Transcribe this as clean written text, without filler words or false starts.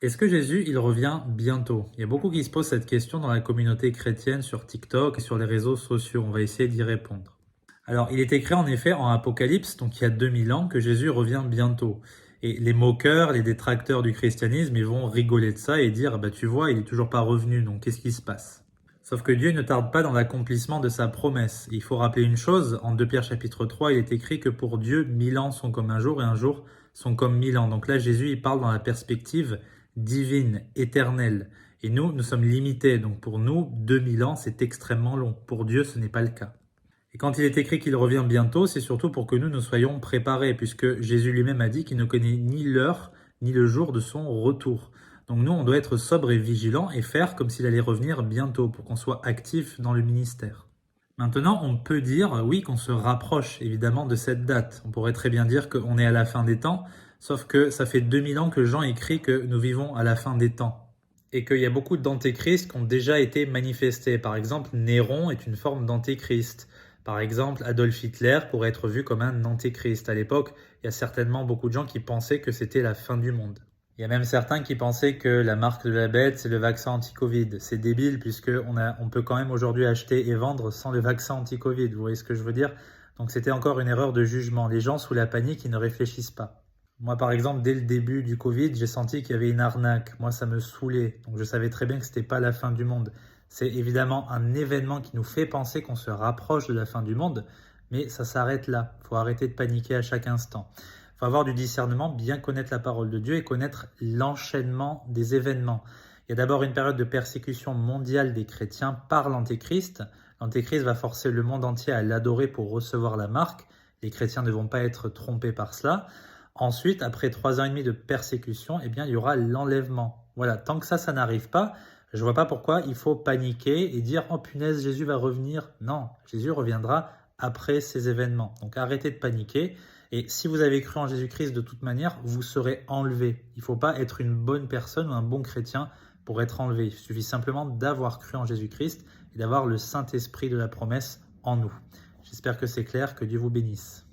Est-ce que Jésus, il revient bientôt? Il y a beaucoup qui se posent cette question dans la communauté chrétienne sur TikTok et sur les réseaux sociaux. On va essayer d'y répondre. Alors, il est écrit en effet en Apocalypse, donc il y a 2000 ans, que Jésus revient bientôt. Et les moqueurs, les détracteurs du christianisme, ils vont rigoler de ça et dire, bah tu vois, il est toujours pas revenu, donc qu'est-ce qui se passe? Sauf que Dieu ne tarde pas dans l'accomplissement de sa promesse. Il faut rappeler une chose, en 2 Pierre chapitre 3, il est écrit que pour Dieu, 1000 ans sont comme un jour et un jour sont comme 1000 ans. Donc là, Jésus, il parle dans la perspective divine, éternelle. Et nous sommes limités. Donc pour nous, 2000 ans, c'est extrêmement long. Pour Dieu, ce n'est pas le cas. Et quand il est écrit qu'il revient bientôt, c'est surtout pour que nous soyons préparés, puisque Jésus lui-même a dit qu'il ne connaît ni l'heure ni le jour de son retour. Donc nous, on doit être sobre et vigilant et faire comme s'il allait revenir bientôt, pour qu'on soit actif dans le ministère. Maintenant, on peut dire, oui, qu'on se rapproche évidemment de cette date. On pourrait très bien dire qu'on est à la fin des temps, sauf que ça fait 2000 ans que Jean écrit que nous vivons à la fin des temps. Et qu'il y a beaucoup d'antéchrists qui ont déjà été manifestés. Par exemple, Néron est une forme d'antéchrist. Par exemple, Adolf Hitler pourrait être vu comme un antéchrist. À l'époque, il y a certainement beaucoup de gens qui pensaient que c'était la fin du monde. Il y a même certains qui pensaient que la marque de la bête, c'est le vaccin anti-Covid. C'est débile puisque on peut quand même aujourd'hui acheter et vendre sans le vaccin anti-Covid. Vous voyez ce que je veux dire? Donc c'était encore une erreur de jugement. Les gens sous la panique, ils ne réfléchissent pas. Moi, par exemple, dès le début du Covid, j'ai senti qu'il y avait une arnaque. Moi, ça me saoulait. Donc je savais très bien que c'était pas la fin du monde. C'est évidemment un événement qui nous fait penser qu'on se rapproche de la fin du monde, mais ça s'arrête là. Il faut arrêter de paniquer à chaque instant. Il faut avoir du discernement, bien connaître la parole de Dieu et connaître l'enchaînement des événements. Il y a d'abord une période de persécution mondiale des chrétiens par l'Antéchrist. L'Antéchrist va forcer le monde entier à l'adorer pour recevoir la marque. Les chrétiens ne vont pas être trompés par cela. Ensuite, après 3 ans et demi de persécution, eh bien, il y aura l'enlèvement. Voilà, tant que ça n'arrive pas, je ne vois pas pourquoi il faut paniquer et dire « Oh punaise, Jésus va revenir ». Non, Jésus reviendra après ces événements. Donc arrêtez de paniquer. Et si vous avez cru en Jésus-Christ de toute manière, vous serez enlevé. Il ne faut pas être une bonne personne ou un bon chrétien pour être enlevé. Il suffit simplement d'avoir cru en Jésus-Christ et d'avoir le Saint-Esprit de la promesse en nous. J'espère que c'est clair, que Dieu vous bénisse.